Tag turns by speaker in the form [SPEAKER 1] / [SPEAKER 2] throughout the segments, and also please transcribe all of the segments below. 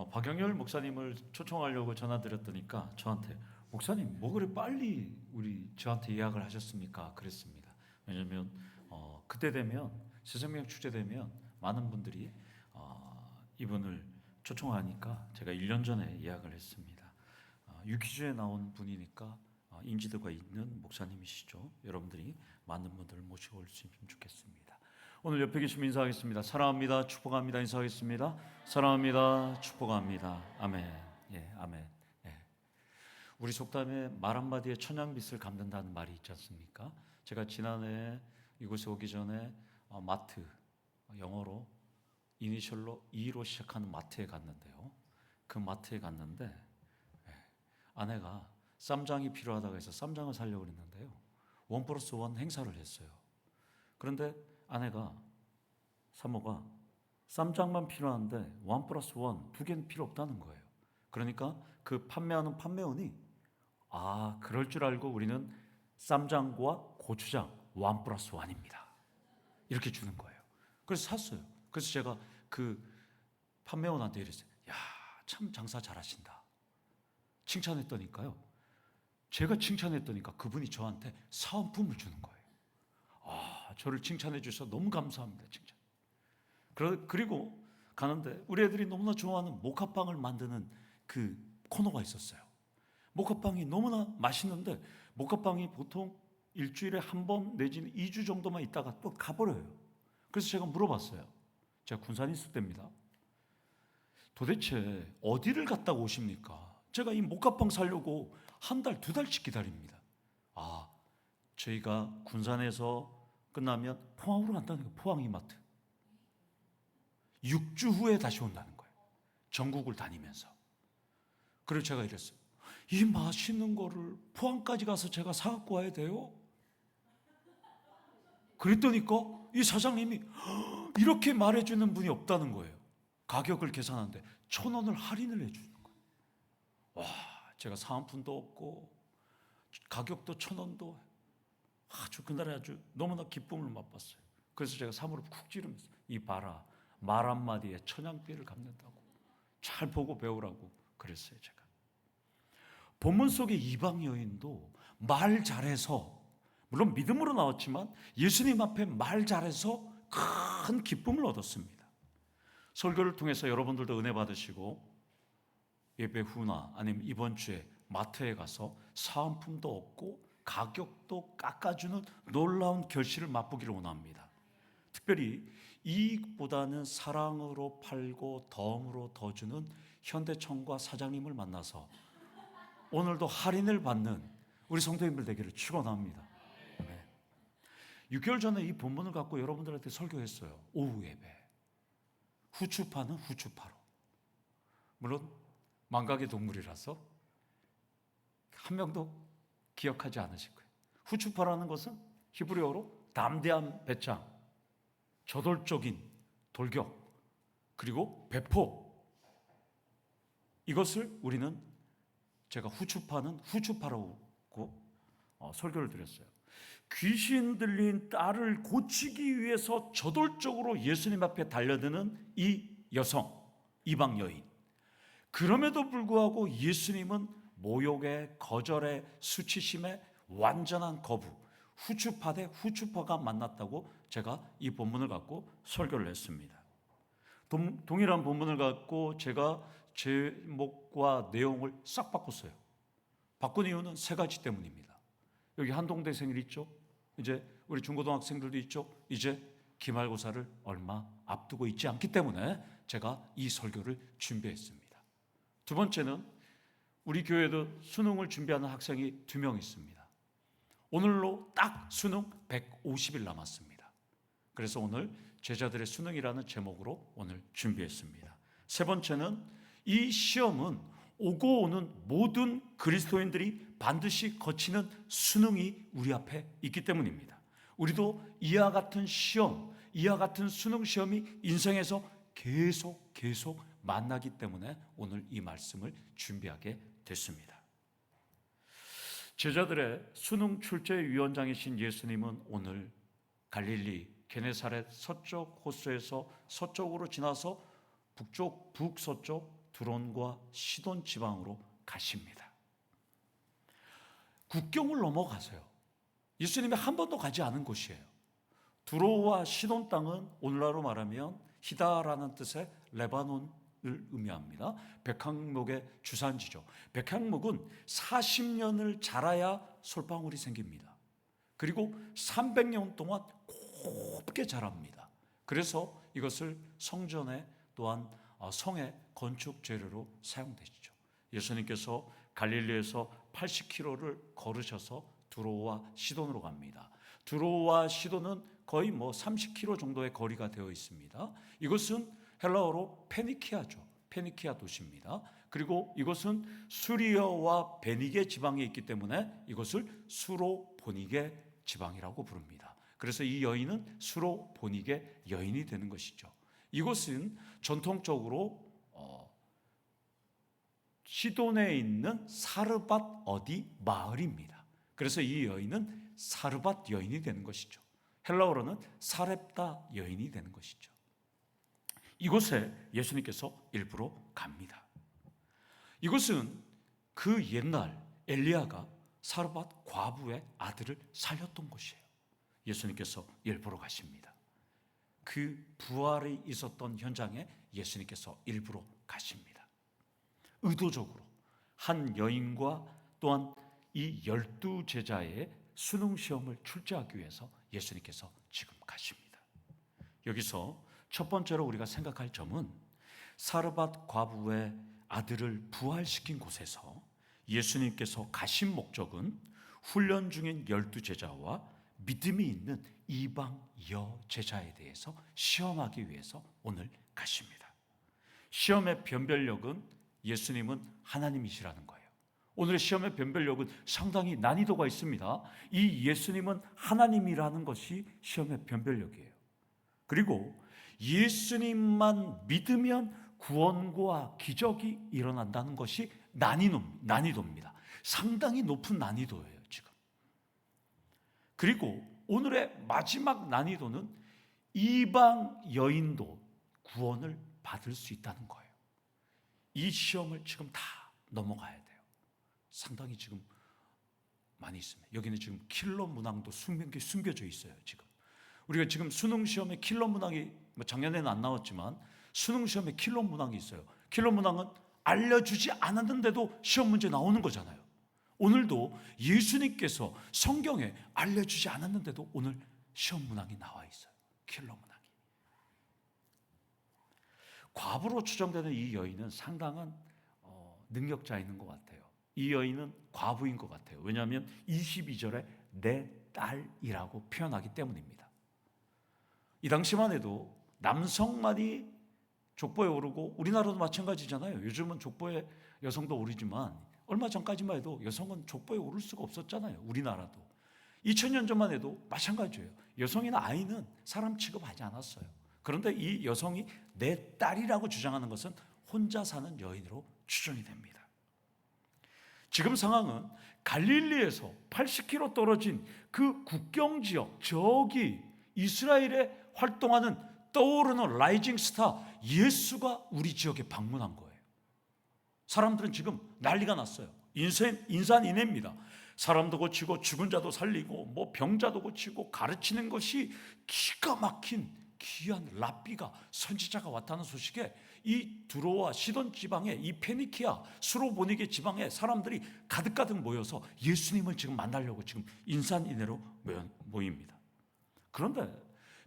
[SPEAKER 1] 박영열 목사님을 초청하려고 전화드렸더니까 저한테 목사님 뭐 그래 빨리 저한테 예약을 하셨습니까? 그랬습니다. 왜냐하면 그때 되면 새생명 축제되면 많은 분들이 이분을 초청하니까 제가 1년 전에 예약을 했습니다. 유퀴즈에 나온 분이니까 인지도가 있는 목사님이시죠. 여러분들이 많은 분들을 모시고 올 수 있으면 좋겠습니다. 오늘 옆에 계시면 인사하겠습니다. 사랑합니다. 축복합니다. 인사하겠습니다. 사랑합니다. 축복합니다. 아멘. 예, 아멘. 예. 우리 속담에 말 한마디에 천냥빚을 갚는다는 말이 있지 않습니까? 제가 지난해 이곳에 오기 전에 마트, 영어로 이니셜로 E로 시작하는 마트에 갔는데요. 그 마트에 갔는데 아내가 쌈장이 필요하다고 해서 쌈장을 사려고 했는데요. 1+1 행사를 했어요. 그런데 아내가, 사모가 쌈장만 필요한데 1+1 두 개는 필요 없다는 거예요. 그러니까 그 판매하는 판매원이 그럴 줄 알고 우리는 쌈장과 고추장 1+1입니다. 이렇게 주는 거예요. 그래서 샀어요. 그래서 제가 그 판매원한테 이랬어요. 야, 참 장사 잘하신다. 칭찬했더니까요. 제가 칭찬했더니까 그분이 저한테 사은품을 주는 거예요. 저를 칭찬해 주셔서 너무 감사합니다. 칭찬. 그리고 가는데 우리 애들이 너무나 좋아하는 모카빵을 만드는 그 코너가 있었어요. 모카빵이 너무나 맛있는데 모카빵이 보통 일주일에 한 번 내지는 2주 정도만 있다가 또 가버려요. 그래서 제가 물어봤어요. 제가 군산에 있을 때입니다. 도대체 어디를 갔다 오십니까? 제가 이 모카빵 사려고 한 달, 2달씩 기다립니다. 저희가 군산에서 끝나면 포항으로 간다는 거예요. 포항 이마트. 6주 후에 다시 온다는 거예요. 전국을 다니면서. 그래서 제가 이랬어요. 이 맛있는 거를 포항까지 가서 제가 사갖고 와야 돼요? 그랬더니까 이 사장님이 이렇게 말해주는 분이 없다는 거예요. 가격을 계산하는데 1,000원을 할인을 해주는 거예요. 제가 사은품도 없고 가격도 1,000원도 그날에 아주 너무나 기쁨을 맛봤어요. 그래서 제가 사무를 쿡 찌르면서 이 봐라, 말 한마디에 천냥빚을 갚는다고. 잘 보고 배우라고 그랬어요. 제가 본문 속의 이방 여인도 말 잘해서, 물론 믿음으로 나왔지만 예수님 앞에 말 잘해서 큰 기쁨을 얻었습니다. 설교를 통해서 여러분들도 은혜 받으시고 예배 후나 아니면 이번 주에 마트에 가서 사은품도 얻고 가격도 깎아주는 놀라운 결실을 맛보기를 원합니다. 특별히 이익보다는 사랑으로 팔고 덤으로 더 주는 현대청과 사장님을 만나서 오늘도 할인을 받는 우리 성도님들 되기를 축원합니다. 6개월 전에 이 본문을 갖고 여러분들한테 설교했어요. 오후 예배. 후추파는 후추파로. 물론 망각의 동물이라서 한 명도 기억하지 않으실 거예요. 후추파라는 것은 히브리어로 담대한 배짱, 저돌적인 돌격, 그리고 배포. 이것을 우리는 제가 후추파는 후추파라고 설교를 드렸어요. 귀신 들린 딸을 고치기 위해서 저돌적으로 예수님 앞에 달려드는 이 여성, 이방 여인. 그럼에도 불구하고 예수님은 모욕에, 거절에, 수치심에 완전한 거부, 후추파 대 후추파가 만났다고 제가 이 본문을 갖고 설교를 했습니다. 동일한 본문을 갖고 제가 제목과 내용을 싹 바꿨어요. 바꾼 이유는 3가지 때문입니다. 여기 한동대생일 있죠? 이제 우리 중고등학생들도 있죠? 이제 기말고사를 얼마 앞두고 있지 않기 때문에 제가 이 설교를 준비했습니다. 두 번째는 우리 교회도 수능을 준비하는 학생이 2명 있습니다. 오늘로 딱 수능 150일 남았습니다. 그래서 오늘 제자들의 수능이라는 제목으로 오늘 준비했습니다. 세 번째는 이 시험은 오고 오는 모든 그리스도인들이 반드시 거치는 수능이 우리 앞에 있기 때문입니다. 우리도 이와 같은 시험, 이와 같은 수능 시험이 인생에서 계속 만나기 때문에 오늘 이 말씀을 준비하게 됐습니다. 제자들의 수능 출제위원장이신 예수님은 오늘 갈릴리 게네사렛 서쪽 호수에서 서쪽으로 지나서 북서쪽 두론과 시돈 지방으로 가십니다. 국경을 넘어가세요. 예수님이 한 번도 가지 않은 곳이에요. 두로와 시돈 땅은 오늘날로 말하면 히다라는 뜻의 레바논을 의미합니다. 백향목의 주산지죠. 백향목은 40년을 자라야 솔방울이 생깁니다. 그리고 300년 동안 곱게 자랍니다. 그래서 이것을 성전에 또한 성의 건축 재료로 사용되시죠. 예수님께서 갈릴리에서 80km를 걸으셔서 두로와 시돈으로 갑니다. 두로와 시돈은 거의 30km 정도의 거리가 되어 있습니다. 이것은 헬라어로 페니키아죠. 페니키아 도시입니다. 그리고 이것은 수리아와 베니게 지방에 있기 때문에 이것을 수로보니게 지방이라고 부릅니다. 그래서 이 여인은 수로보니게 여인이 되는 것이죠. 이곳은 전통적으로 시돈에 있는 사르밧 어디 마을입니다. 그래서 이 여인은 사르밧 여인이 되는 것이죠. 헬라어로는 사렙다 여인이 되는 것이죠. 이곳에 예수님께서 일부러 갑니다. 이곳은 그 옛날 엘리야가 사르밧 과부의 아들을 살렸던 곳이에요. 예수님께서 일부러 가십니다. 그 부활이 있었던 현장에 예수님께서 일부러 가십니다. 의도적으로 한 여인과 또한 이 12제자의 수능 시험을 출제하기 위해서 예수님께서 지금 가십니다. 여기서 첫 번째로 우리가 생각할 점은 사르밧 과부의 아들을 부활시킨 곳에서 예수님께서 가신 목적은 훈련 중인 12제자와 믿음이 있는 이방 여제자에 대해서 시험하기 위해서 오늘 가십니다. 시험의 변별력은 예수님은 하나님이시라는 거예요. 오늘의 시험의 변별력은 상당히 난이도가 있습니다. 이 예수님은 하나님이라는 것이 시험의 변별력이에요. 그리고 예수님만 믿으면 구원과 기적이 일어난다는 것이 난이도입니다. 상당히 높은 난이도예요, 지금. 그리고 오늘의 마지막 난이도는 이방 여인도 구원을 받을 수 있다는 거예요. 이 시험을 지금 다 넘어가야 돼요. 상당히 지금 많이 있습니다. 여기는 지금 킬러 문항도 숨겨져 있어요, 지금. 우리가 지금 수능 시험에 킬러 문항이 작년에는 안 나왔지만 수능 시험에 킬러 문항이 있어요. 킬러 문항은 알려주지 않았는데도 시험 문제 나오는 거잖아요. 오늘도 예수님께서 성경에 알려주지 않았는데도 오늘 시험 문항이 나와 있어요. 킬러 문항이. 과부로 추정되는 이 여인은 상당한 능력자인 것 같아요. 이 여인은 과부인 것 같아요. 왜냐하면 22절에 내 딸이라고 표현하기 때문입니다. 이 당시만 해도 남성만이 족보에 오르고, 우리나라도 마찬가지잖아요. 요즘은 족보에 여성도 오르지만 얼마 전까지만 해도 여성은 족보에 오를 수가 없었잖아요. 우리나라도 2000년 전만 해도 마찬가지예요. 여성이나 아이는 사람 취급하지 않았어요. 그런데 이 여성이 내 딸이라고 주장하는 것은 혼자 사는 여인으로 추정이 됩니다. 지금 상황은 갈릴리에서 80km 떨어진 그 국경지역, 저기 이스라엘에 활동하는 떠오르는 라이징 스타 예수가 우리 지역에 방문한 거예요. 사람들은 지금 난리가 났어요. 인산인해입니다. 사람도 고치고 죽은 자도 살리고 병자도 고치고 가르치는 것이 기가 막힌 귀한 랍비가, 선지자가 왔다는 소식에 이 두로와 시돈 지방에, 이 페니키아 수로보니게 지방에 사람들이 가득 모여서 예수님을 지금 만나려고 지금 인산인해로 모입니다. 그런데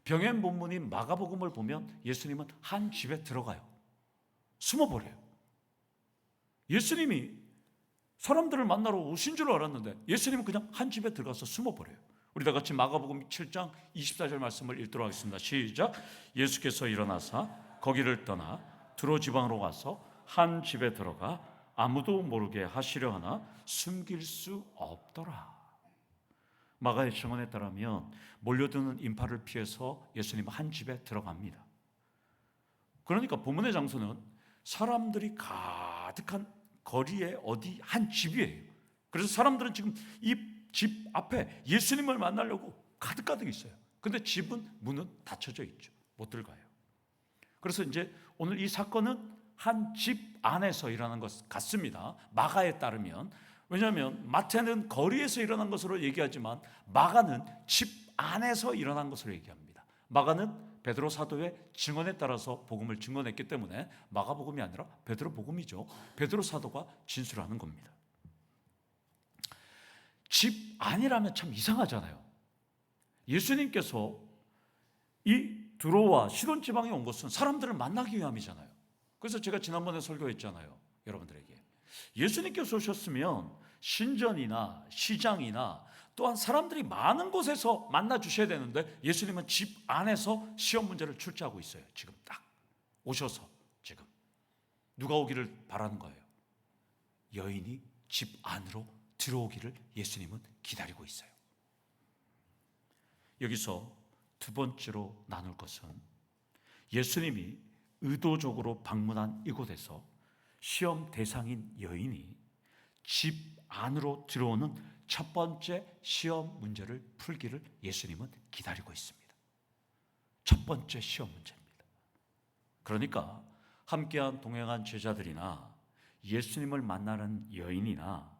[SPEAKER 1] 병행 본문인 마가복음을 보면 예수님은 한 집에 들어가요. 숨어버려요. 예수님이 사람들을 만나러 오신 줄 알았는데 예수님은 그냥 한 집에 들어가서 숨어버려요. 우리 다 같이 마가복음 7장 24절 말씀을 읽도록 하겠습니다. 시작. 예수께서 일어나사 거기를 떠나 두로 지방으로 가서 한 집에 들어가 아무도 모르게 하시려 하나 숨길 수 없더라. 마가의 증언에 따르면 몰려드는 인파를 피해서 예수님은 한 집에 들어갑니다. 그러니까 본문의 장소는 사람들이 가득한 거리에 어디 한 집이에요. 그래서 사람들은 지금 이 집 앞에 예수님을 만나려고 가득 있어요. 근데 집은 문은 닫혀져 있죠. 못 들어가요. 그래서 이제 오늘 이 사건은 한 집 안에서 일어난 것 같습니다. 마가에 따르면. 왜냐하면 마태는 거리에서 일어난 것으로 얘기하지만 마가는 집 안에서 일어난 것으로 얘기합니다. 마가는 베드로 사도의 증언에 따라서 복음을 증언했기 때문에 마가복음이 아니라 베드로 복음이죠. 베드로 사도가 진술하는 겁니다. 집 안이라면 참 이상하잖아요. 예수님께서 이 두로와 시돈 지방에 온 것은 사람들을 만나기 위함이잖아요. 그래서 제가 지난번에 설교했잖아요. 여러분들에게 예수님께서 오셨으면 신전이나 시장이나 또한 사람들이 많은 곳에서 만나 주셔야 되는데 예수님은 집 안에서 시험 문제를 출제하고 있어요. 지금 딱 오셔서 지금 누가 오기를 바라는 거예요? 여인이 집 안으로 들어오기를 예수님은 기다리고 있어요. 여기서 두 번째로 나눌 것은 예수님이 의도적으로 방문한 이곳에서 시험 대상인 여인이 집 안으로 들어오는 첫 번째 시험 문제를 풀기를 예수님은 기다리고 있습니다. 첫 번째 시험 문제입니다. 그러니까 함께한 동행한 제자들이나 예수님을 만나는 여인이나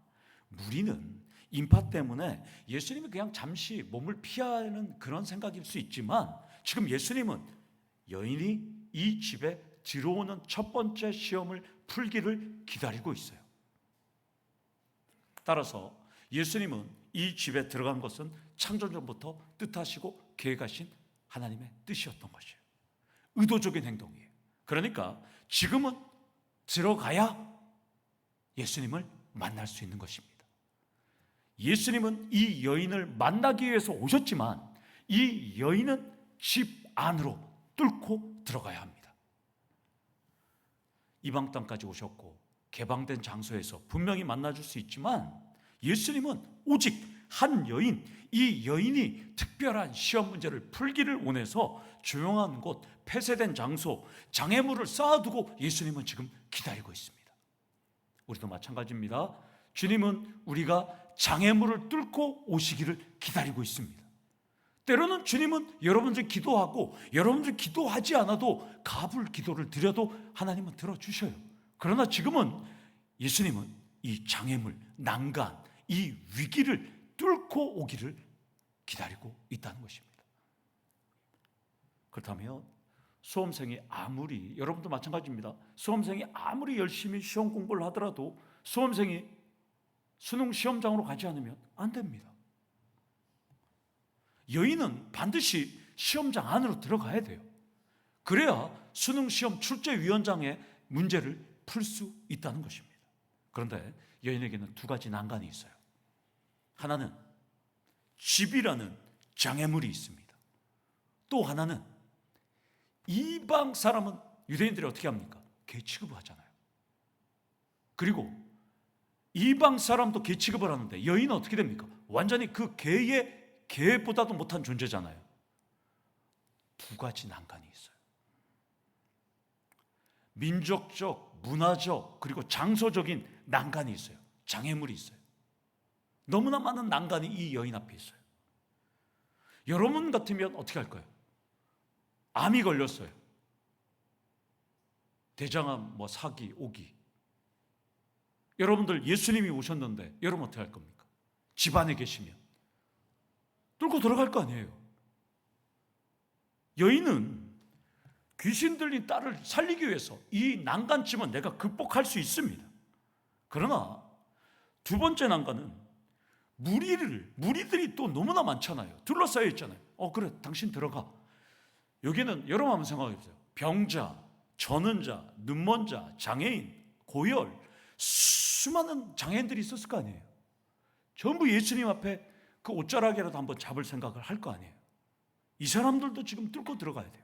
[SPEAKER 1] 무리는 인파 때문에 예수님이 그냥 잠시 몸을 피하는 그런 생각일 수 있지만 지금 예수님은 여인이 이 집에 들어오는 첫 번째 시험을 풀기를 기다리고 있어요. 따라서 예수님은 이 집에 들어간 것은 창조전부터 뜻하시고 계획하신 하나님의 뜻이었던 것이에요. 의도적인 행동이에요. 그러니까 지금은 들어가야 예수님을 만날 수 있는 것입니다. 예수님은 이 여인을 만나기 위해서 오셨지만 이 여인은 집 안으로 뚫고 들어가야 합니다. 이방 땅까지 오셨고 개방된 장소에서 분명히 만나줄 수 있지만 예수님은 오직 한 여인, 이 여인이 특별한 시험 문제를 풀기를 원해서 조용한 곳, 폐쇄된 장소, 장애물을 쌓아두고 예수님은 지금 기다리고 있습니다. 우리도 마찬가지입니다. 주님은 우리가 장애물을 뚫고 오시기를 기다리고 있습니다. 때로는 주님은 여러분들 기도하고 여러분들 기도하지 않아도 가불 기도를 드려도 하나님은 들어주셔요. 그러나 지금은 예수님은 이 장애물, 난간, 이 위기를 뚫고 오기를 기다리고 있다는 것입니다. 그렇다면 수험생이 아무리, 여러분도 마찬가지입니다. 수험생이 아무리 열심히 시험 공부를 하더라도 수험생이 수능 시험장으로 가지 않으면 안 됩니다. 여인은 반드시 시험장 안으로 들어가야 돼요. 그래야 수능 시험 출제위원장의 문제를 풀 수 있다는 것입니다. 그런데 여인에게는 두 가지 난관이 있어요. 하나는 집이라는 장애물이 있습니다. 또 하나는 이방 사람은 유대인들이 어떻게 합니까? 개 취급을 하잖아요. 그리고 이방 사람도 개 취급을 하는데 여인은 어떻게 됩니까? 완전히 그 개보다도 못한 존재잖아요. 두 가지 난관이 있어요. 민족적, 문화적, 그리고 장소적인 난간이 있어요. 장애물이 있어요. 너무나 많은 난간이 이 여인 앞에 있어요. 여러분 같으면 어떻게 할 거예요? 암이 걸렸어요. 대장암, 사기, 오기. 여러분들 예수님이 오셨는데 여러분 어떻게 할 겁니까? 집안에 계시면 뚫고 들어갈 거 아니에요. 여인은 귀신 들린 딸을 살리기 위해서 이 난간쯤은 내가 극복할 수 있습니다. 그러나 두 번째 난간은 무리들이 또 너무나 많잖아요. 둘러싸여 있잖아요. 그래, 당신 들어가. 여기는 여러분 한번 생각해 보세요. 병자, 저는 자, 눈먼 자, 장애인, 고열, 수많은 장애인들이 있었을 거 아니에요. 전부 예수님 앞에 그 옷자락이라도 한번 잡을 생각을 할 거 아니에요. 이 사람들도 지금 뚫고 들어가야 돼요.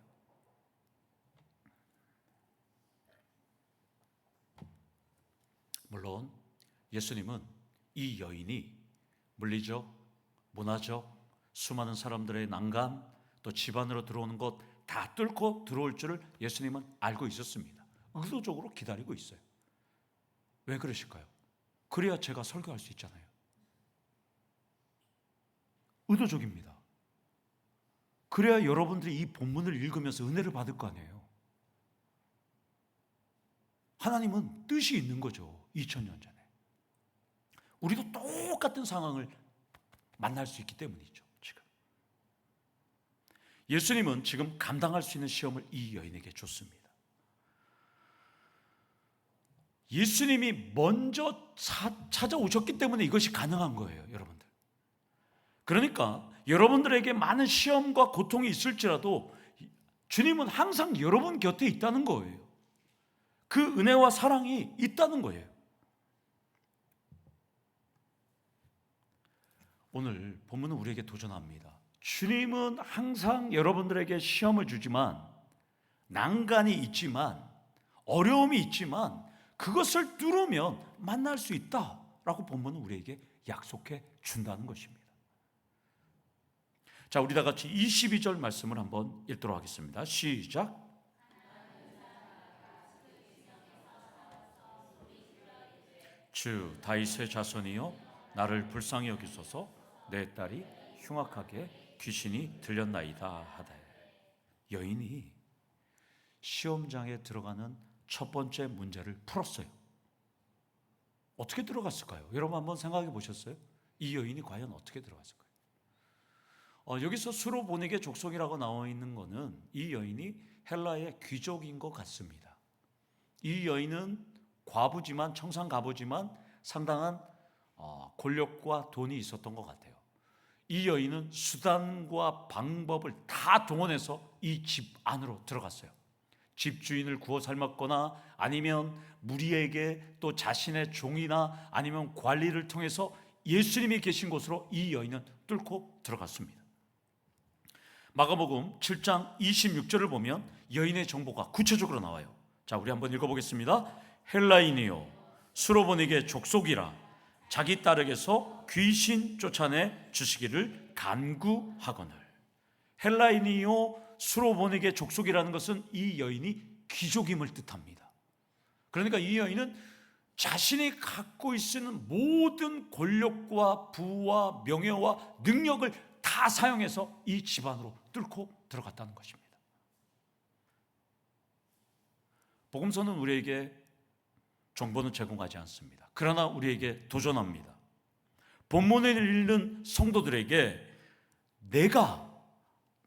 [SPEAKER 1] 물론 예수님은 이 여인이 물리적, 문화적, 수많은 사람들의 난간, 또 집안으로 들어오는 것 다 뚫고 들어올 줄을 예수님은 알고 있었습니다. 의도적으로 기다리고 있어요. 왜 그러실까요? 그래야 제가 설교할 수 있잖아요. 의도적입니다. 그래야 여러분들이 이 본문을 읽으면서 은혜를 받을 거 아니에요. 하나님은 뜻이 있는 거죠. 2000년 전에. 우리도 똑같은 상황을 만날 수 있기 때문이죠. 지금 예수님은 지금 감당할 수 있는 시험을 이 여인에게 줬습니다. 예수님이 먼저 찾아오셨기 때문에 이것이 가능한 거예요, 여러분들. 그러니까 여러분들에게 많은 시험과 고통이 있을지라도 주님은 항상 여러분 곁에 있다는 거예요. 그 은혜와 사랑이 있다는 거예요. 오늘 본문은 우리에게 도전합니다. 주님은 항상 여러분들에게 시험을 주지만, 난간이 있지만, 어려움이 있지만 그것을 뚫으면 만날 수 있다라고 본문은 우리에게 약속해 준다는 것입니다. 자, 우리 다 같이 22절 말씀을 한번 읽도록 하겠습니다. 시작. 주 다윗의 자손이여 나를 불쌍히 여기소서. 내 딸이 흉악하게 귀신이 들렸나이다 하되. 여인이 시험장에 들어가는 첫 번째 문제를 풀었어요. 어떻게 들어갔을까요? 여러분 한번 생각해 보셨어요? 이 여인이 과연 어떻게 들어갔을까요? 여기서 수로보니게 족속이라고 나와 있는 것은 이 여인이 헬라의 귀족인 것 같습니다. 이 여인은 과부지만, 청산가부지만 상당한 권력과 돈이 있었던 것 같아요. 이 여인은 수단과 방법을 다 동원해서 이 집 안으로 들어갔어요. 집주인을 구워 삶았거나 아니면 무리에게, 또 자신의 종이나 아니면 관리를 통해서 예수님이 계신 곳으로 이 여인은 뚫고 들어갔습니다. 마가복음 7장 26절을 보면 여인의 정보가 구체적으로 나와요. 자, 우리 한번 읽어보겠습니다. 헬라인이요 수로보니게 족속이라 자기 딸에게서 귀신 쫓아내 주시기를 간구하거늘. 헬라인이요 수로보니게 족속이라는 것은 이 여인이 귀족임을 뜻합니다. 그러니까 이 여인은 자신이 갖고 있는 모든 권력과 부와 명예와 능력을 다 사용해서 이 집안으로 뚫고 들어갔다는 것입니다. 복음서는 우리에게 정보는 제공하지 않습니다. 그러나 우리에게 도전합니다. 본문을 읽는 성도들에게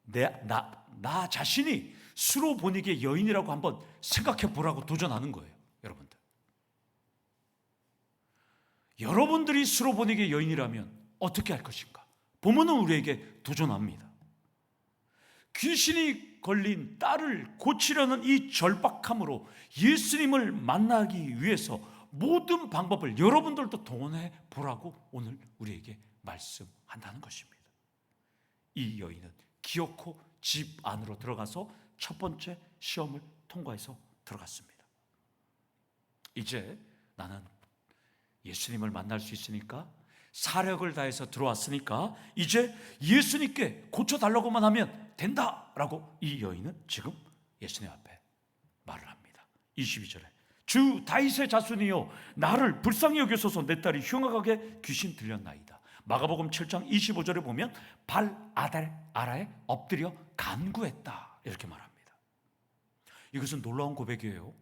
[SPEAKER 1] 나 자신이 수로보니게 여인이라고 한번 생각해 보라고 도전하는 거예요. 여러분들, 여러분들이 수로보니게 여인이라면 어떻게 할 것인가? 본문은 우리에게 도전합니다. 귀신이 걸린 딸을 고치려는 이 절박함으로 예수님을 만나기 위해서 모든 방법을 여러분들도 동원해 보라고 오늘 우리에게 말씀한다는 것입니다. 이 여인은 기어코 집 안으로 들어가서 첫 번째 시험을 통과해서 들어갔습니다. 이제 나는 예수님을 만날 수 있으니까, 사력을 다해서 들어왔으니까 이제 예수님께 고쳐달라고만 하면 된다라고 이 여인은 지금 예수님 앞에 말을 합니다. 22절에 주 다윗의 자손이여 나를 불쌍히 여기소서. 내 딸이 흉악하게 귀신 들렸나이다. 마가복음 7장 25절에 보면 발 아래에 엎드려 간구했다 이렇게 말합니다. 이것은 놀라운 고백이에요.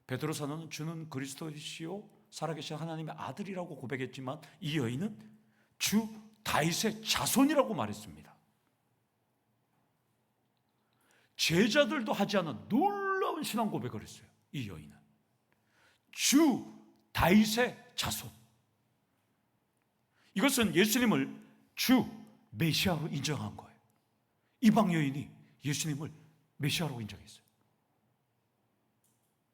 [SPEAKER 1] 베드로 사도는 주는 그리스도이시요 살아계신 하나님의 아들이라고 고백했지만 이 여인은 주 다윗의 자손이라고 말했습니다. 제자들도 하지 않은 놀라운 신앙 고백을 했어요. 이 여인은 주 다윗의 자손. 이것은 예수님을 주 메시아로 인정한 거예요. 이방 여인이 예수님을 메시아로 인정했어요.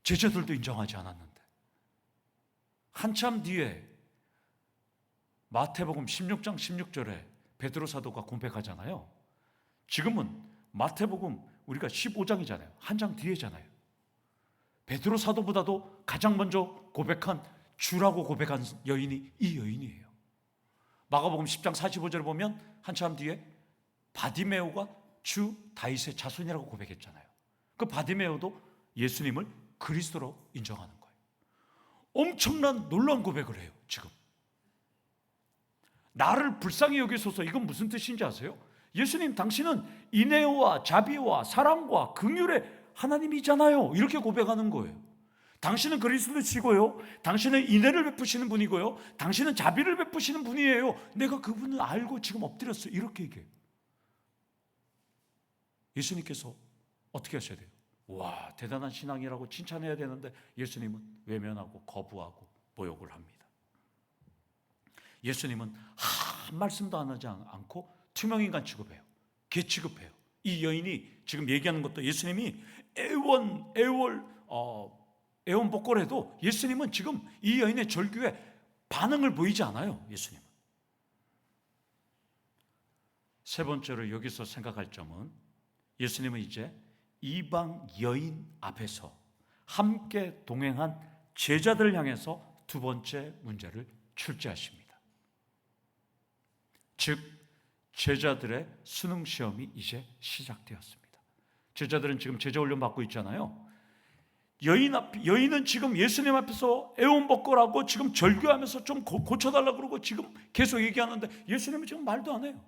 [SPEAKER 1] 제자들도 인정하지 않았는데 한참 뒤에 마태복음 16장 16절에 베드로 사도가 고백하잖아요. 지금은 마태복음 우리가 15장이잖아요. 한 장 뒤에잖아요. 베드로 사도보다도 가장 먼저 고백한 주라고 고백한 여인이 이 여인이에요. 마가복음 10장 45절을 보면 한참 뒤에 바디메오가 주 다윗의 자손이라고 고백했잖아요. 그 바디메오도 예수님을 그리스도로 인정하는 거예요. 엄청난 놀라운 고백을 해요. 지금 나를 불쌍히 여기소서. 이건 무슨 뜻인지 아세요? 예수님, 당신은 인애와 자비와 사랑과 긍휼의 하나님이잖아요. 이렇게 고백하는 거예요. 당신은 그리스도시고요, 당신은 인애를 베푸시는 분이고요, 당신은 자비를 베푸시는 분이에요. 내가 그분을 알고 지금 엎드렸어요. 이렇게 얘기해요. 예수님께서 어떻게 하셔야 돼요? 와, 대단한 신앙이라고 칭찬해야 되는데 예수님은 외면하고 거부하고 모욕을 합니다. 예수님은 한 말씀도 안 하지 않고 투명인간 취급해요. 개 취급해요. 이 여인이 지금 얘기하는 것도 예수님이 애원복걸해도 예수님은 지금 이 여인의 절규에 반응을 보이지 않아요. 예수님은. 세 번째로 여기서 생각할 점은 예수님은 이제 이방 여인 앞에서 함께 동행한 제자들을 향해서 두 번째 문제를 출제하십니다. 즉 제자들의 수능 시험이 이제 시작되었습니다. 제자들은 지금 제자 훈련 받고 있잖아요. 여인은 지금 예수님 앞에서 애원복걸하고 지금 절규하면서 좀 고쳐달라고 그러고 지금 계속 얘기하는데 예수님은 지금 말도 안 해요.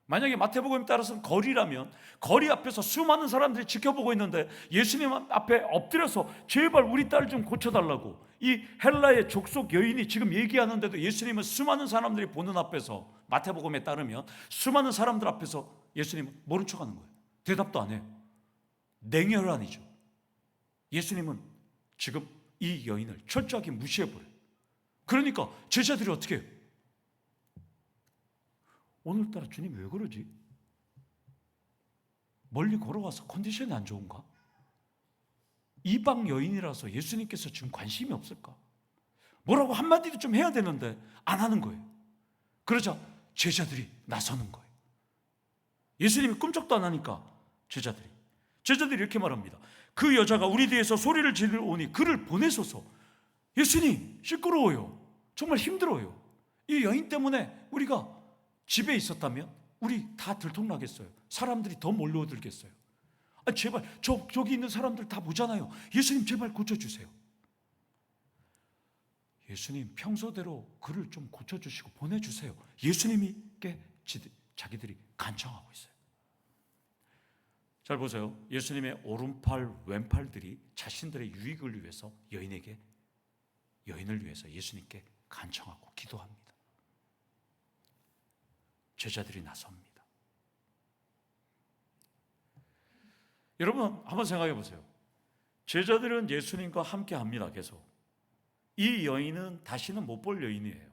[SPEAKER 1] 만약에 마태복음에 따라서는 거리라면 거리 앞에서 수많은 사람들이 지켜보고 있는데 예수님 앞에 엎드려서 제발 우리 딸 좀 고쳐달라고 이 헬라의 족속 여인이 지금 얘기하는데도 예수님은 수많은 사람들이 보는 앞에서, 마태복음에 따르면 수많은 사람들 앞에서 예수님은 모른 척하는 거예요. 대답도 안 해요. 냉혈한이죠. 예수님은 지금 이 여인을 철저하게 무시해버려요. 그러니까 제자들이 어떻게 해요? 오늘따라 주님 왜 그러지? 멀리 걸어와서 컨디션이 안 좋은가? 이방 여인이라서 예수님께서 지금 관심이 없을까? 뭐라고 한마디도 좀 해야 되는데 안 하는 거예요. 그러자 제자들이 나서는 거예요. 예수님이 꿈쩍도 안 하니까 제자들이 이렇게 말합니다. 그 여자가 우리 뒤에서 소리를 지르오니 그를 보내소서. 예수님 시끄러워요. 정말 힘들어요. 이 여인 때문에 우리가 집에 있었다면 우리 다 들통나겠어요. 사람들이 더 몰려들겠어요. 제발 저기 있는 사람들 다 보잖아요. 예수님 제발 고쳐주세요. 예수님 평소대로 그를 좀 고쳐주시고 보내주세요. 예수님께 자기들이 간청하고 있어요. 잘 보세요. 예수님의 오른팔 왼팔들이 자신들의 유익을 위해서 여인을 위해서 예수님께 간청하고 기도합니다. 제자들이 나섭니다. 여러분 한번 생각해 보세요. 제자들은 예수님과 함께 합니다. 계속. 이 여인은 다시는 못 볼 여인이에요.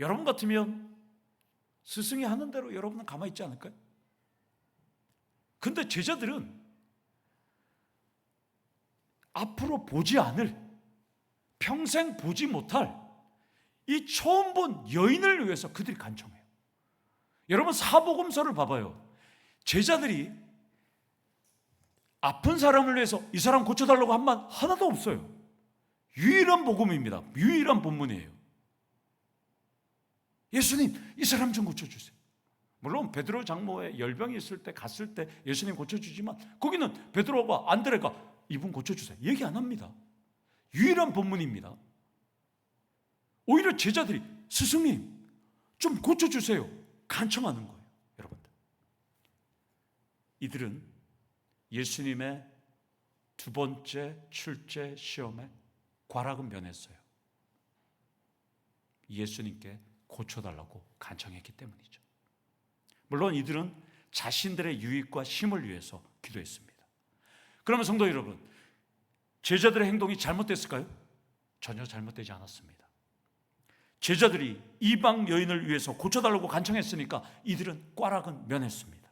[SPEAKER 1] 여러분 같으면 스승이 하는 대로 여러분은 가만히 있지 않을까요? 근데 제자들은 앞으로 보지 않을, 평생 보지 못할 이 처음 본 여인을 위해서 그들이 간청해요. 여러분 사복음서를 봐봐요. 제자들이 아픈 사람을 위해서 이 사람 고쳐달라고 한 말 하나도 없어요. 유일한 복음입니다. 유일한 본문이에요. 예수님 이 사람 좀 고쳐주세요. 물론 베드로 장모에 열병이 있을 때 갔을 때 예수님 고쳐주지만 거기는 베드로가 안드레가 이분 고쳐주세요 얘기 안 합니다. 유일한 본문입니다. 오히려 제자들이 스승님 좀 고쳐주세요 간청하는 거예요. 여러분들 이들은 예수님의 두 번째 출제 시험에 과락은 면했어요. 예수님께 고쳐달라고 간청했기 때문이죠. 물론 이들은 자신들의 유익과 힘을 위해서 기도했습니다. 그러면 성도 여러분, 제자들의 행동이 잘못됐을까요? 전혀 잘못되지 않았습니다. 제자들이 이방 여인을 위해서 고쳐달라고 간청했으니까 이들은 꽈락은 면했습니다.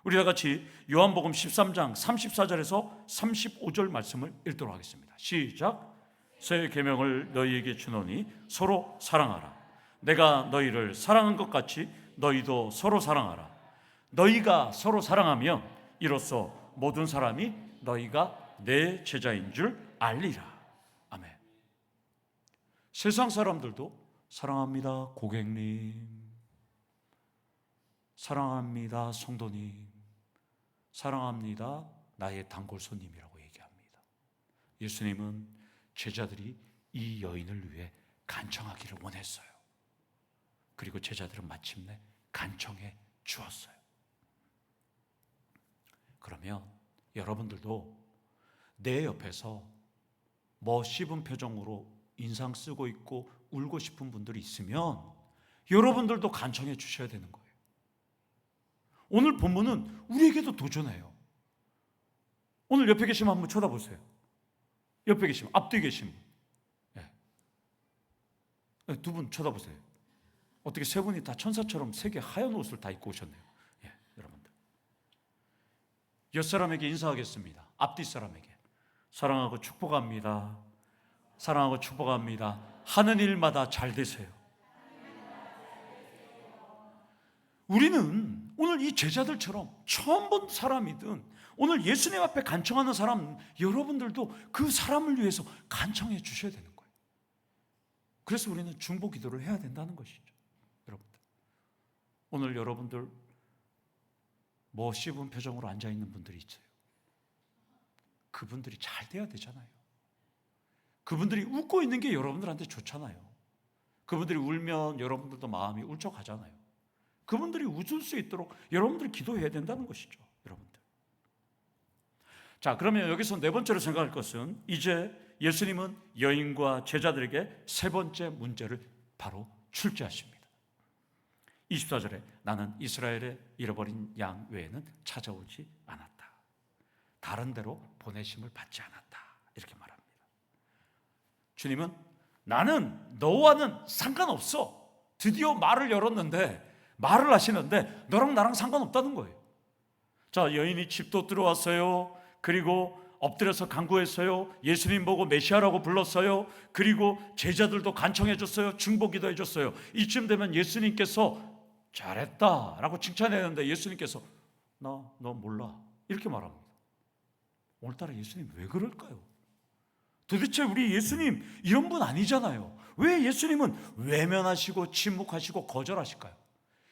[SPEAKER 1] 우리 다 같이 요한복음 13장 34절에서 35절 말씀을 읽도록 하겠습니다. 시작. 새 계명을 너희에게 주노니 서로 사랑하라. 내가 너희를 사랑한 것 같이 너희도 서로 사랑하라. 너희가 서로 사랑하면 이로써 모든 사람이 너희가 내 제자인 줄 알리라. 아멘. 세상 사람들도 사랑합니다 고객님, 사랑합니다 성도님, 사랑합니다 나의 단골 손님이라고 얘기합니다. 예수님은 제자들이 이 여인을 위해 간청하기를 원했어요. 그리고 제자들은 마침내 간청해 주었어요. 그러면 여러분들도 내 옆에서 씹은 표정으로 인상 쓰고 있고 울고 싶은 분들이 있으면 여러분들도 간청해 주셔야 되는 거예요. 오늘 본문은 우리에게도 도전해요. 오늘 옆에 계신 분 한번 쳐다보세요. 옆에 계신 분, 앞뒤에 계신 분. 두 분 쳐다보세요. 어떻게 세 분이 다 천사처럼 색의 하얀 옷을 다 입고 오셨네요. 여러분들. 옆사람에게 인사하겠습니다. 앞뒤 사람에게. 사랑하고 축복합니다. 사랑하고 축복합니다. 하는 일마다 잘 되세요. 우리는 오늘 이 제자들처럼 처음 본 사람이든 오늘 예수님 앞에 간청하는 사람, 여러분들도 그 사람을 위해서 간청해 주셔야 되는 거예요. 그래서 우리는 중보 기도를 해야 된다는 것이죠. 여러분들, 오늘 여러분들 씹은 표정으로 앉아있는 분들이 있어요. 그분들이 잘 돼야 되잖아요. 그분들이 웃고 있는 게 여러분들한테 좋잖아요. 그분들이 울면 여러분들도 마음이 울적하잖아요. 그분들이 웃을 수 있도록 여러분들이 기도해야 된다는 것이죠. 여러분들. 자, 그러면 여기서 네 번째로 생각할 것은 이제 예수님은 여인과 제자들에게 세 번째 문제를 바로 출제하십니다. 24절에 나는 이스라엘의 잃어버린 양 외에는 찾아오지 않았다. 다른 데로 보내심을 받지 않았다. 이렇게 말합니다. 주님은 나는 너와는 상관없어. 드디어 말을 열었는데, 말을 하시는데 너랑 나랑 상관없다는 거예요. 자, 여인이 집도 들어왔어요. 그리고 엎드려서 간구했어요. 예수님 보고 메시아라고 불렀어요. 그리고 제자들도 간청해 줬어요. 중보기도 해줬어요. 이쯤 되면 예수님께서 잘했다라고 칭찬했는데 예수님께서 너 몰라 이렇게 말합니다. 오늘따라 예수님 왜 그럴까요? 도대체 우리 예수님 이런 분 아니잖아요. 왜 예수님은 외면하시고 침묵하시고 거절하실까요?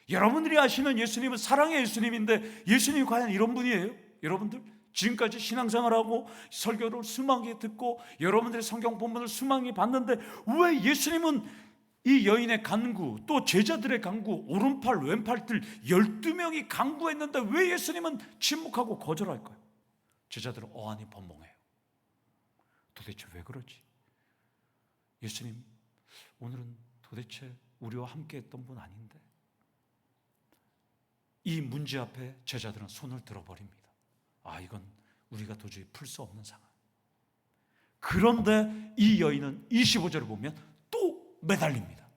[SPEAKER 1] 여러분들이 아시는 예수님은 사랑의 예수님인데 예수님이 과연 이런 분이에요? 여러분들 지금까지 신앙생활하고 설교를 수많이 듣고 여러분들의 성경 본문을 수많이 봤는데 왜 예수님은 이 여인의 간구 또 제자들의 간구 오른팔 왼팔들 12명이 간구했는데 왜 예수님은 침묵하고 거절할까요? 제자들은 어안이 번멍해요. 도대체 왜 그러지? 예수님 오늘은 도대체 우리와 함께 했던 분 아닌데? 이 문제 앞에 제자들은 손을 들어버립니다. 이건 우리가 도저히 풀 수 없는 상황. 그런데 이 여인은 25절을 보면 또 매달립니다.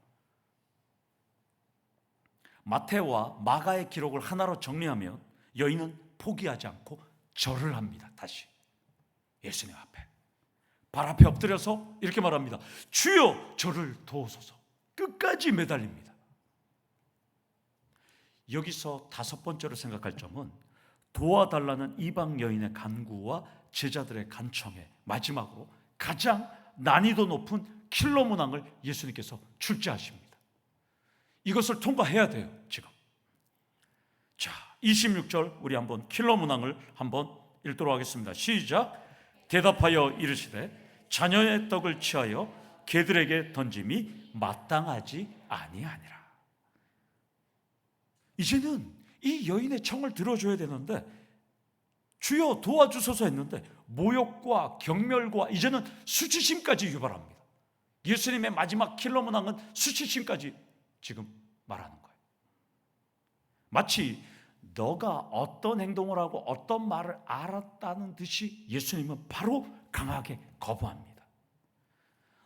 [SPEAKER 1] 마태와 마가의 기록을 하나로 정리하면 여인은 포기하지 않고 절을 합니다. 다시 예수님 앞에 발 앞에 엎드려서 이렇게 말합니다. 주여 저를 도우소서. 끝까지 매달립니다. 여기서 다섯 번째로 생각할 점은 도와달라는 이방 여인의 간구와 제자들의 간청에 마지막으로 가장 난이도 높은 킬러 문항을 예수님께서 출제하십니다. 이것을 통과해야 돼요. 지금. 자, 26절 우리 한번 킬러 문항을 한번 읽도록 하겠습니다. 시작. 대답하여 이르시되 자녀의 떡을 취하여 개들에게 던짐이 마땅하지 아니하니라. 이제는 이 여인의 청을 들어줘야 되는데 주여 도와주소서 했는데 모욕과 경멸과 이제는 수치심까지 유발합니다. 예수님의 마지막 킬러 문항은 수치심까지 지금 말하는 거예요. 마치 너가 어떤 행동을 하고 어떤 말을 알았다는 듯이 예수님은 바로 강하게 거부합니다.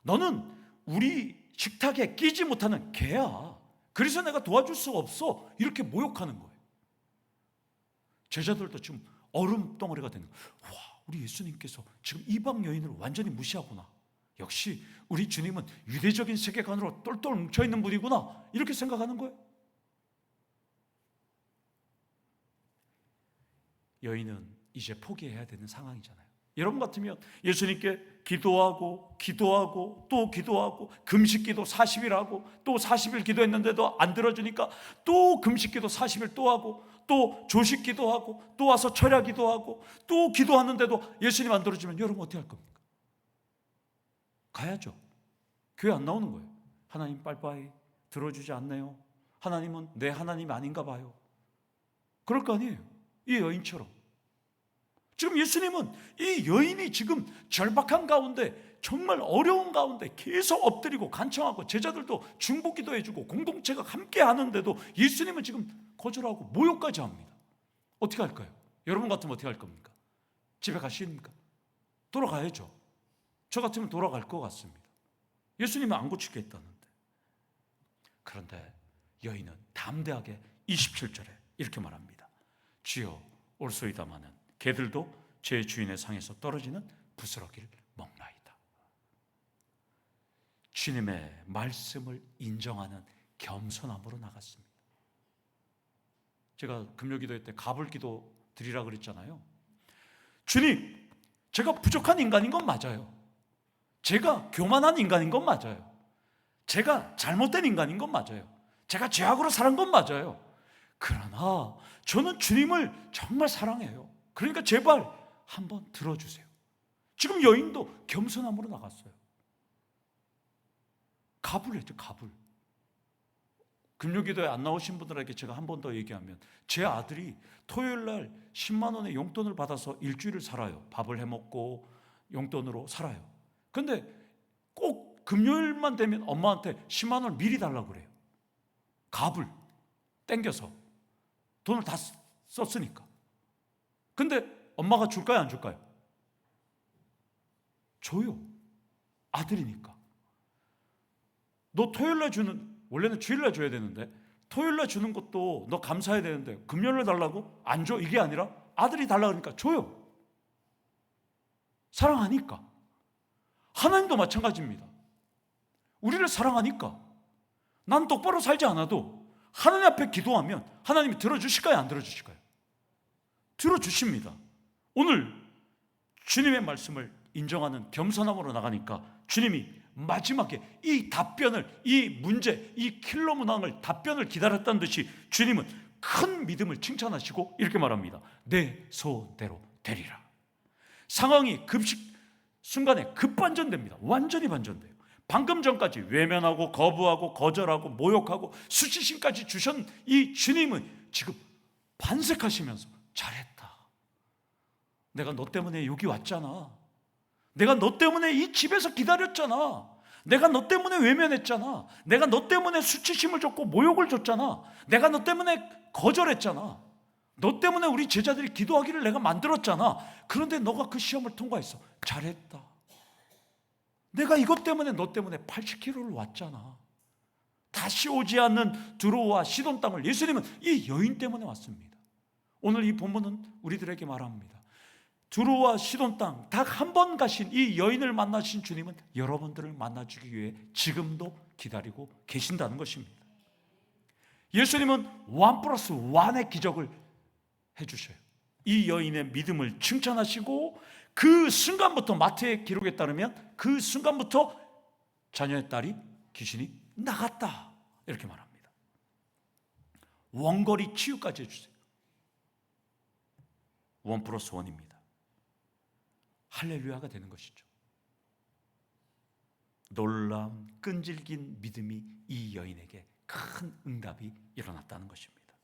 [SPEAKER 1] 너는 우리 식탁에 끼지 못하는 개야. 그래서 내가 도와줄 수가 없어. 이렇게 모욕하는 거예요. 제자들도 지금 얼음 덩어리가 되는 거예요. 와, 우리 예수님께서 지금 이방 여인을 완전히 무시하구나. 역시 우리 주님은 유대적인 세계관으로 똘똘 뭉쳐있는 분이구나. 이렇게 생각하는 거예요. 여인은 이제 포기해야 되는 상황이잖아요. 여러분 같으면 예수님께 기도하고 또 기도하고 금식기도 40일 하고 또 40일 기도했는데도 안 들어주니까 또 금식기도 40일 또 하고 또 조식기도 하고 또 와서 철야기도 하고 또 기도하는데도 예수님 안 들어주면 여러분 어떻게 할 겁니까? 가야죠. 교회 안 나오는 거예요. 하나님 빨리빨리 들어주지 않네요. 하나님은 내 하나님이 아닌가 봐요. 그럴 거 아니에요. 이 여인처럼 지금 예수님은 이 여인이 지금 절박한 가운데, 정말 어려운 가운데 계속 엎드리고 간청하고, 제자들도 중보기도 해주고 공동체가 함께 하는데도 예수님은 지금 거절하고 모욕까지 합니다. 어떻게 할까요? 여러분 같으면 어떻게 할 겁니까? 집에 가십니까? 돌아가야죠. 저 같으면 돌아갈 것 같습니다. 예수님은 안 고치겠다는데. 그런데 여인은 담대하게 27절에 이렇게 말합니다. 주여, 올소이다마는 개들도 제 주인의 상에서 떨어지는 부스러기를 먹나이다. 주님의 말씀을 인정하는 겸손함으로 나갔습니다. 제가 금요기도회 때 가불기도 드리라 그랬잖아요. 주님, 제가 부족한 인간인 건 맞아요. 제가 교만한 인간인 건 맞아요. 제가 잘못된 인간인 건 맞아요. 제가 죄악으로 살은 건 맞아요. 그러나 저는 주님을 정말 사랑해요. 그러니까 제발 한번 들어주세요. 지금 여인도 겸손함으로 나갔어요. 가불했죠, 가불. 금요기도에 안 나오신 분들에게 제가 한 번 더 얘기하면, 제 아들이 토요일날 10만 원의 용돈을 받아서 일주일을 살아요. 밥을 해먹고 용돈으로 살아요. 근데 꼭 금요일만 되면 엄마한테 10만 원을 미리 달라고 그래요. 갑을 땡겨서 돈을 다 썼으니까. 근데 엄마가 줄까요, 안 줄까요? 줘요. 아들이니까. 너 토요일날 주는, 원래는 주일날 줘야 되는데 토요일날 주는 것도 너 감사해야 되는데 금요일날 달라고? 안 줘? 이게 아니라 아들이 달라고 하니까 줘요. 사랑하니까. 하나님도 마찬가지입니다. 우리를 사랑하니까. 난 똑바로 살지 않아도 하나님 앞에 기도하면 하나님이 들어주실까요, 안 들어주실까요? 들어주십니다. 오늘 주님의 말씀을 인정하는 겸손함으로 나가니까 주님이 마지막에 이 답변을, 이 문제, 이 킬러 문항을 답변을 기다렸다는 듯이 주님은 큰 믿음을 칭찬하시고 이렇게 말합니다. 내 소대로 되리라. 상황이 순간에 급반전됩니다. 완전히 반전돼요. 방금 전까지 외면하고 거부하고 거절하고 모욕하고 수치심까지 주신 이 주님은 지금 반색하시면서 잘했다. 내가 너 때문에 여기 왔잖아. 내가 너 때문에 이 집에서 기다렸잖아. 내가 너 때문에 외면했잖아. 내가 너 때문에 수치심을 줬고 모욕을 줬잖아. 내가 너 때문에 거절했잖아. 너 때문에 우리 제자들이 기도하기를 내가 만들었잖아. 그런데 너가 그 시험을 통과했어. 잘했다. 내가 이것 때문에 너 때문에 80km를 왔잖아. 다시 오지 않는 두로와 시돈 땅을 예수님은 이 여인 때문에 왔습니다. 오늘 이 본문은 우리들에게 말합니다. 두로와 시돈 땅 딱 한 번 가신 이 여인을 만나신 주님은 여러분들을 만나주기 위해 지금도 기다리고 계신다는 것입니다. 예수님은 1+1의 기적을 해주셔요. 이 여인의 믿음을 칭찬하시고 그 순간부터, 마태의 기록에 따르면 그 순간부터 자녀의 딸이 귀신이 나갔다 이렇게 말합니다. 원거리 치유까지 해주세요. 1+1입니다. 할렐루야가 되는 것이죠. 놀라운 끈질긴 믿음이 이 여인에게 큰 응답이 일어났다는 것입니다.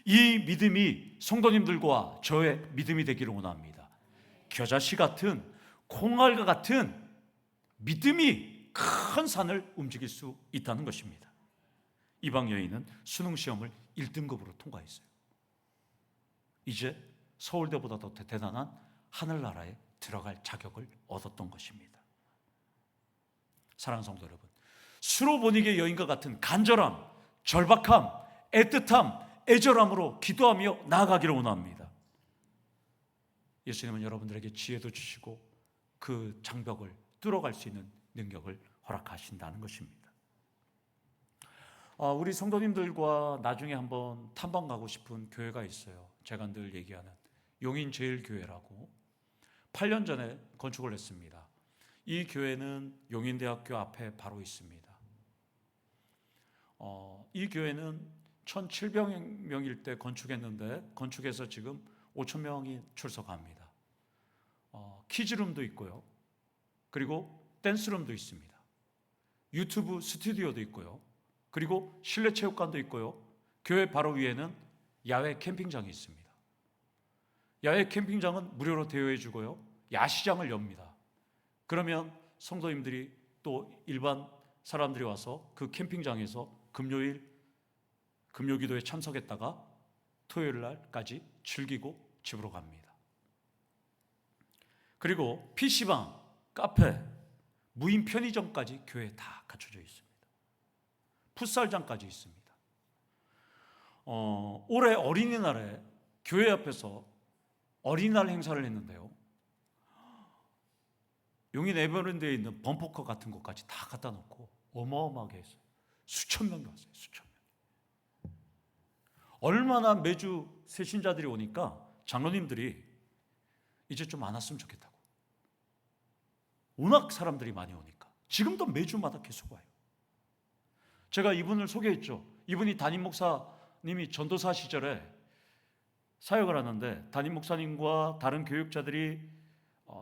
[SPEAKER 1] 이 믿음이 성도님들과 저의 믿음이 되기를 원합니다. 겨자씨 같은, 콩알과 같은 믿음이 큰 산을 움직일 수 있다는 것입니다. 이방 여인은 수능시험을 1등급으로 통과했어요. 이제 서울대보다 더 대단한 하늘나라에 들어갈 자격을 얻었던 것입니다. 사랑하는 성도 여러분, 수로보니게 여인과 같은 간절함, 절박함, 애틋함, 애절함으로 기도하며 나아가기를 원합니다. 예수님은 여러분들에게 지혜도 주시고 그 장벽을 뚫어갈 수 있는 능력을 허락하신다는 것입니다. 우리 성도님들과 나중에 한번 탐방 가고 싶은 교회가 있어요. 제가 늘 얘기하는 용인제일교회라고 8년 전에 건축을 했습니다. 이 교회는 용인대학교 앞에 바로 있습니다. 이 교회는 1,700명일 때 건축했는데 건축해서 지금 5,000명이 출석합니다. 키즈룸도 있고요. 그리고 댄스룸도 있습니다. 유튜브 스튜디오도 있고요. 그리고 실내 체육관도 있고요. 교회 바로 위에는 야외 캠핑장이 있습니다. 야외 캠핑장은 무료로 대여해 주고요, 야시장을 엽니다. 그러면 성도님들이 또 일반 사람들이 와서 그 캠핑장에서 금요 기도에 참석했다가 토요일 날까지 즐기고 집으로 갑니다. 그리고 PC방, 카페, 무인 편의점까지 교회에 다 갖춰져 있습니다. 풋살장까지 있습니다. 올해 어린이날에 교회 앞에서 어린이날 행사를 했는데요, 용인 에버랜드에 있는 범퍼커 같은 것까지 다 갖다 놓고 어마어마하게 했어요. 수천 명이 왔어요. 수천 명. 얼마나 매주 새신자들이 오니까 장로님들이 이제 좀 안 왔으면 좋겠다고. 워낙 사람들이 많이 오니까 지금도 매주마다 계속 와요. 제가 이분을 소개했죠. 이분이 담임 목사님이 전도사 시절에 사역을 하는데, 담임 목사님과 다른 교육자들이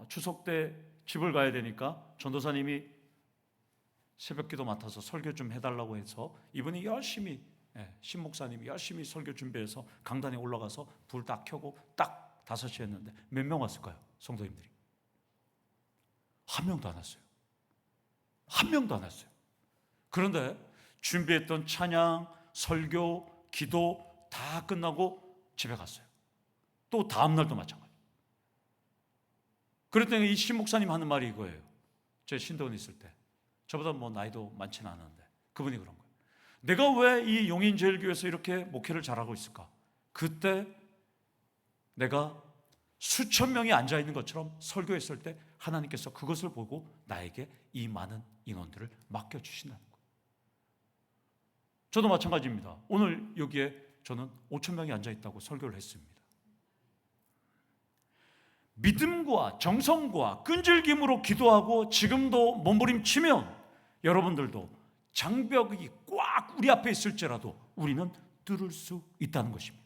[SPEAKER 1] 추석 때 집을 가야 되니까 전도사님이 새벽기도 맡아서 설교 좀 해달라고 해서 이분이 열심히, 신목사님이 열심히 설교 준비해서 강단에 올라가서 불 딱 켜고 딱 5시 했는데 몇 명 왔을까요? 성도님들이 한 명도 안 왔어요. 한 명도 안 왔어요. 그런데 준비했던 찬양, 설교, 기도 다 끝나고 집에 갔어요. 또 다음 날도 마찬가지. 그랬더니 이 신목사님 하는 말이 이거예요. 제 신도원 있을 때, 저보다 뭐 나이도 많지는 않은데 그분이 그런 거예요. 내가 왜 이 용인제일교회에서 이렇게 목회를 잘하고 있을까? 그때 내가 수천 명이 앉아있는 것처럼 설교했을 때 하나님께서 그것을 보고 나에게 이 많은 인원들을 맡겨주신다는 거예요. 저도 마찬가지입니다. 오늘 여기에 저는 5천 명이 앉아있다고 설교를 했습니다. 믿음과 정성과 끈질김으로 기도하고 지금도 몸부림치면 여러분들도 장벽이 꽉 우리 앞에 있을지라도 우리는 뚫을 수 있다는 것입니다.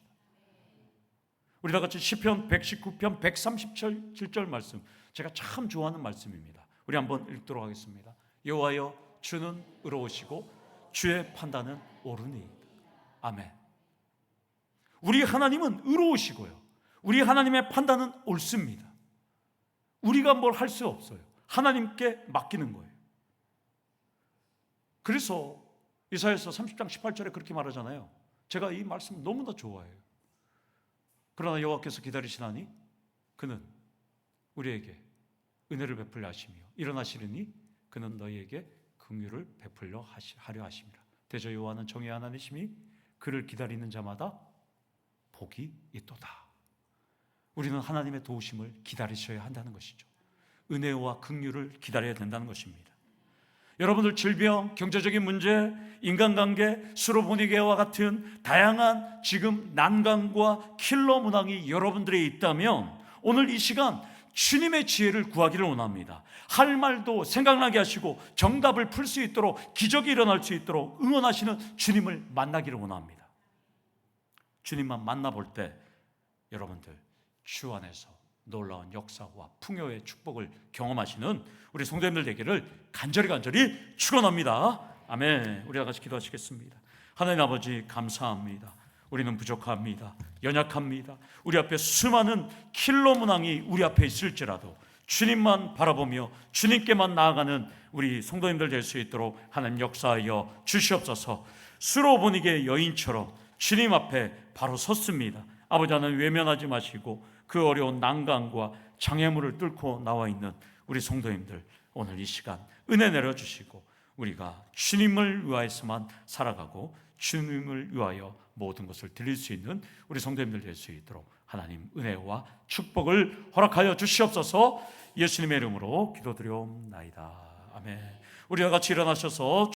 [SPEAKER 1] 우리 다 같이 시편 119편 137절 말씀, 제가 참 좋아하는 말씀입니다. 우리 한번 읽도록 하겠습니다. 여호와여, 주는 의로우시고 주의 판단은 옳으니. 아멘. 우리 하나님은 의로우시고요, 우리 하나님의 판단은 옳습니다. 우리가 뭘 할 수 없어요. 하나님께 맡기는 거예요. 그래서 이사야서 30장 18절에 그렇게 말하잖아요. 제가 이 말씀 너무나 좋아해요. 그러나 여호와께서 기다리시나니 그는 우리에게 은혜를 베풀려 하시며 일어나시리니 그는 너희에게 긍휼을 베풀려 하려 하심이라. 대저 여호와는 정의 하나님이시니 그를 기다리는 자마다 복이 있도다. 우리는 하나님의 도우심을 기다리셔야 한다는 것이죠. 은혜와 긍휼을 기다려야 된다는 것입니다. 여러분들 질병, 경제적인 문제, 인간관계, 서로 분위기와 같은 다양한 지금 난관과 킬러 문항이 여러분들에 있다면 오늘 이 시간 주님의 지혜를 구하기를 원합니다. 할 말도 생각나게 하시고 정답을 풀 수 있도록, 기적이 일어날 수 있도록 응원하시는 주님을 만나기를 원합니다. 주님만 만나볼 때 여러분들 주 안에서 놀라운 역사와 풍요의 축복을 경험하시는 우리 성도님들 되기를 간절히 축원합니다. 아멘. 우리 다 같이 기도하시겠습니다. 하나님 아버지, 감사합니다. 우리는 부족합니다. 연약합니다. 우리 앞에 수많은 킬러 문항이 우리 앞에 있을지라도 주님만 바라보며 주님께만 나아가는 우리 성도님들 될 수 있도록 하나님 역사하여 주시옵소서. 수로보니게 여인처럼 주님 앞에 바로 섰습니다. 아버지 하나님, 외면하지 마시고 그 어려운 난관과 장애물을 뚫고 나와 있는 우리 성도님들, 오늘 이 시간 은혜 내려주시고 우리가 주님을 위하여서만 살아가고 주님을 위하여 모든 것을 드릴 수 있는 우리 성도님들 될 수 있도록 하나님 은혜와 축복을 허락하여 주시옵소서. 예수님의 이름으로 기도드리옵나이다. 아멘. 우리 다 같이 일어나셔서